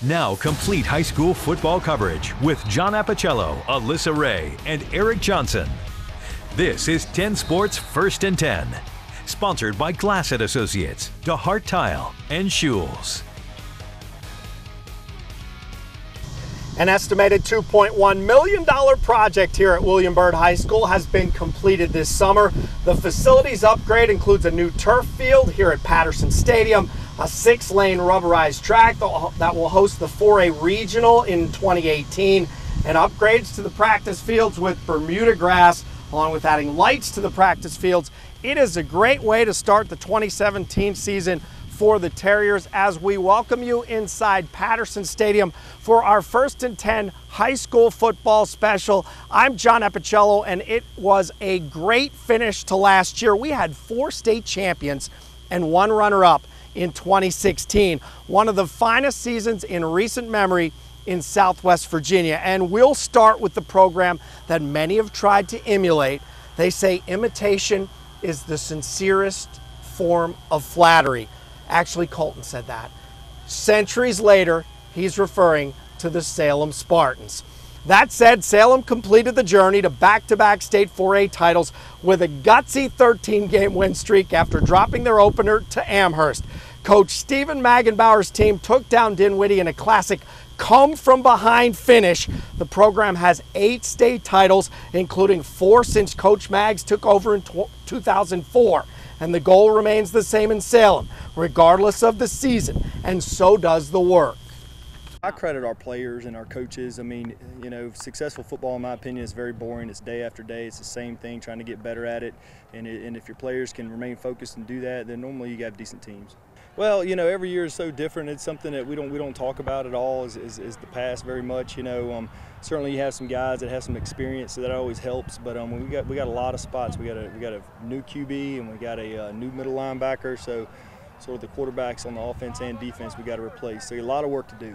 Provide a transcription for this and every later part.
Now complete high school football coverage with John Appicello, Alyssa Ray, and Eric Johnson. This is 10 Sports First and 10, sponsored by Glassett Associates, DeHart Tile, and Schules. An estimated $2.1 million project here at William Byrd High School has been completed this summer. The facilities upgrade includes a new turf field here at Patterson Stadium, a 6-lane rubberized track that will host the 4A Regional in 2018, and upgrades to the practice fields with Bermuda grass, along with adding lights to the practice fields. It is a great way to start the 2017 season for the Terriers as we welcome you inside Patterson Stadium for our First and 10 high school football special. I'm John Appicello, and it was a great finish to last year. We had 4 state champions and 1 runner-up in 2016. One of the finest seasons in recent memory in Southwest Virginia. And we'll start with the program that many have tried to emulate. They say imitation is the sincerest form of flattery. Actually, Colton said that. Centuries later, he's referring to the Salem Spartans. That said, Salem completed the journey to back-to-back state 4A titles with a gutsy 13-game win streak after dropping their opener to Amherst. Coach Stephen Magenbauer's team took down Dinwiddie in a classic come-from-behind finish. The program has 8 state titles, including 4 since Coach Mags took over in 2004. And the goal remains the same in Salem, regardless of the season, and so does the work. I credit our players and our coaches. I mean, you know, successful football, in my opinion, is very boring. It's day after day. It's the same thing, trying to get better at it. And if your players can remain focused and do that, then normally you have decent teams. Well, you know, every year is so different. It's something that we don't talk about at all is the past very much. You know, certainly you have some guys that have some experience, so that always helps. But we got a lot of spots. We got a new QB and we got a new middle linebacker. So sort of the quarterbacks on the offense and defense we got to replace. So a lot of work to do.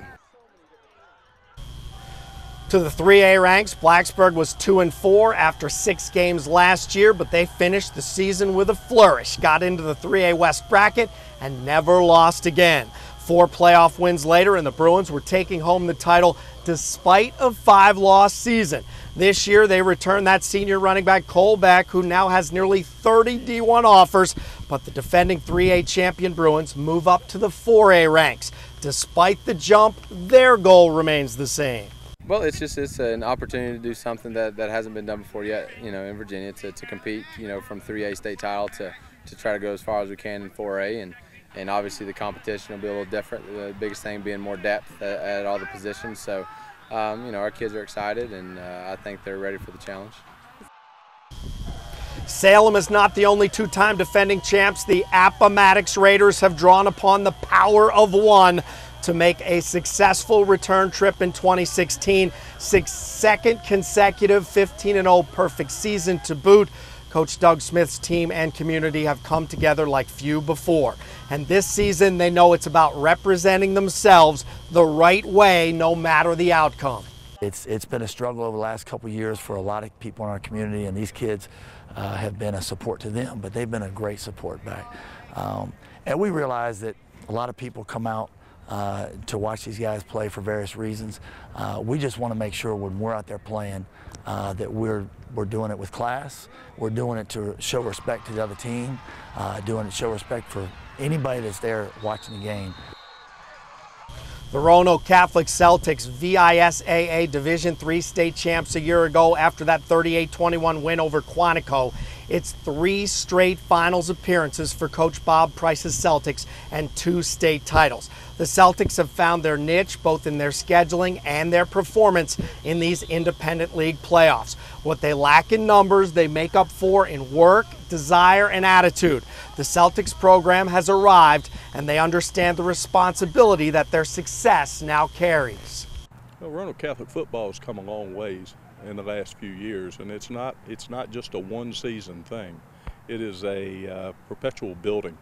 To the 3A ranks, Blacksburg was 2-4 after 6 games last year, but they finished the season with a flourish, got into the 3A West bracket, and never lost again. 4 playoff wins later, and the Bruins were taking home the title despite a 5-loss season. This year, they returned that senior running back Cole Beck, who now has nearly 30 D1 offers, but the defending 3A champion Bruins move up to the 4A ranks. Despite the jump, their goal remains the same. Well, it's an opportunity to do something that hasn't been done before yet, you know, in Virginia, to compete, you know, from 3A state title to try to go as far as we can in 4A, and obviously the competition will be a little different. The biggest thing being more depth at all the positions. So, you know, our kids are excited, and I think they're ready for the challenge. Salem is not the only 2-time defending champs. The Appomattox Raiders have drawn upon the power of one to make a successful return trip in 2016. 6th consecutive 15-0 perfect season to boot. Coach Doug Smith's team and community have come together like few before. And this season, they know it's about representing themselves the right way, no matter the outcome. It's been a struggle over the last couple of years for a lot of people in our community, and these kids have been a support to them, but they've been a great support back. And we realize that a lot of people come out to watch these guys play for various reasons. We just want to make sure when we're out there playing that we're doing it with class. We're doing it to show respect to the other team, doing it to show respect for anybody that's there watching the game. The Roanoke Catholic Celtics, VISAA Division III state champs a year ago after that 38-21 win over Quantico. It's 3 straight finals appearances for Coach Bob Price's Celtics and 2 state titles. The Celtics have found their niche both in their scheduling and their performance in these independent league playoffs. What they lack in numbers, they make up for in work, desire, and attitude. The Celtics program has arrived, and they understand the responsibility that their success now carries. Well, Roanoke Catholic football has come a long ways in the last few years, and it's not just a one-season thing. It is a perpetual building,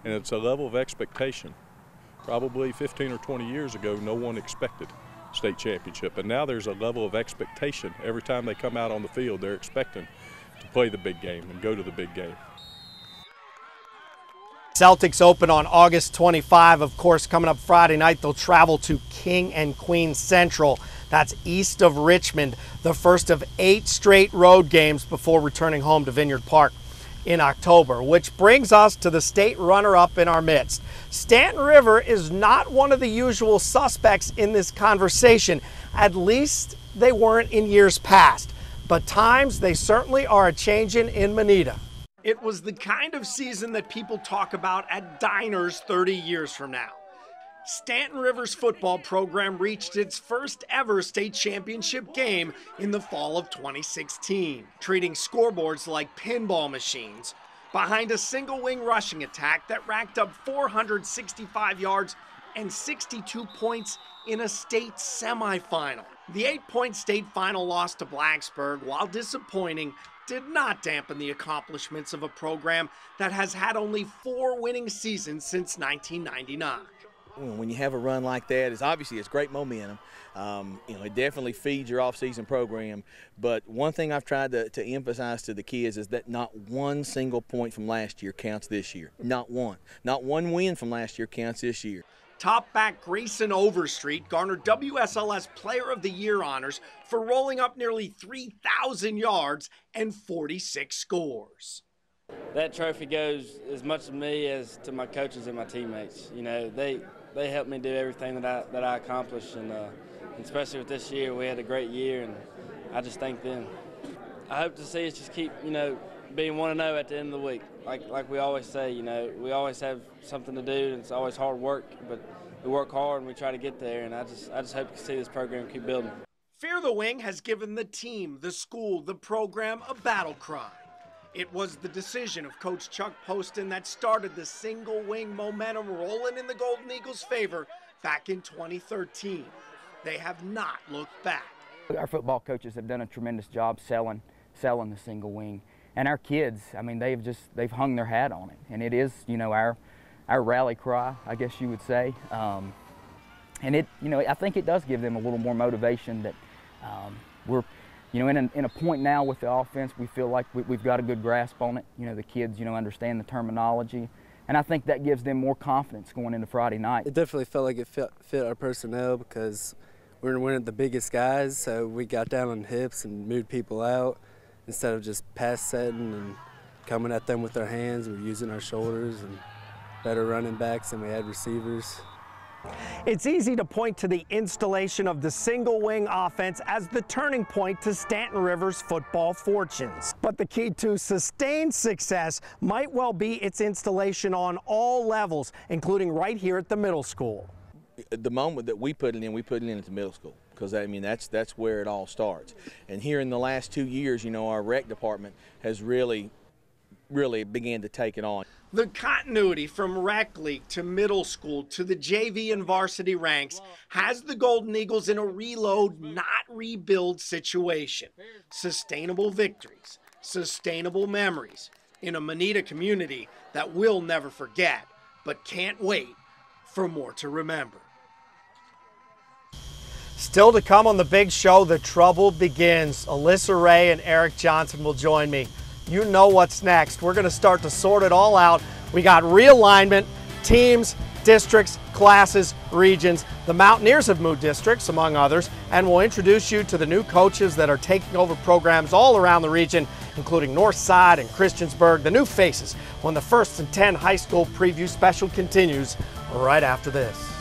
and it's a level of expectation. Probably 15 or 20 years ago, no one expected state championship, and now there's a level of expectation. Every time they come out on the field, they're expecting to play the big game and go to the big game. Celtics open on August 25. Of course, coming up Friday night, they'll travel to King and Queen Central. That's east of Richmond, the first of 8 straight road games before returning home to Vineyard Park in October, which brings us to the state runner-up in our midst. Stanton River is not one of the usual suspects in this conversation. At least they weren't in years past, but times they certainly are a-changin' in Manita. It was the kind of season that people talk about at diners 30 years from now. Stanton River's football program reached its first ever state championship game in the fall of 2016, treating scoreboards like pinball machines behind a single wing rushing attack that racked up 465 yards and 62 points in a state semifinal. The 8-point state final loss to Blacksburg, while disappointing, did not dampen the accomplishments of a program that has had only 4 winning seasons since 1999. When you have a run like that, it's great momentum. It definitely feeds your off-season program. But one thing I've tried to emphasize to the kids is that not one single point from last year counts this year. Not one. Not one win from last year counts this year. Top back Grayson Overstreet garnered WSLS Player of the Year honors for rolling up nearly 3,000 yards and 46 scores. That trophy goes as much to me as to my coaches and my teammates. You know, they helped me do everything that I accomplished, and especially with this year, we had a great year, and I just thank them. I hope to see us just keep, being 1-0 at the end of the week. Like we always say, we always have something to do, and it's always hard work, but we work hard and we try to get there, and I just hope to see this program keep building. Fear the Wing has given the team, the school, the program a battle cry. It was the decision of Coach Chuck Poston that started the single wing momentum rolling in the Golden Eagles' favor back in 2013. They have not looked back. Our football coaches have done a tremendous job selling the single wing. And our kids, they've hung their hat on it. And it is, our rally cry, I guess you would say. And I think it does give them a little more motivation that we're, in a point now with the offense, we feel like we've got a good grasp on it. The kids, understand the terminology. And I think that gives them more confidence going into Friday night. It definitely felt like it fit our personnel because we weren't the biggest guys, so we got down on hips and moved people out. Instead of just pass setting and coming at them with our hands, we're using our shoulders and better running backs than we had receivers. It's easy to point to the installation of the single wing offense as the turning point to Stanton River's football fortunes. But the key to sustained success might well be its installation on all levels, including right here at the middle school. The moment that we put it in at the middle school, because that's where it all starts. And here in the last 2 years, our rec department has really began to take it on. The continuity from rec league to middle school to the JV and varsity ranks has the Golden Eagles in a reload, not rebuild situation. Sustainable victories, sustainable memories in a Manita community that we'll never forget, but can't wait for more to remember. Still to come on the big show, the trouble begins. Alyssa Ray and Eric Johnson will join me. You know what's next. We're going to start to sort it all out. We got realignment, teams, districts, classes, regions. The Mountaineers have moved districts, among others, and we'll introduce you to the new coaches that are taking over programs all around the region, including Northside and Christiansburg, the new faces, when the 1st and 10 high school preview special continues right after this.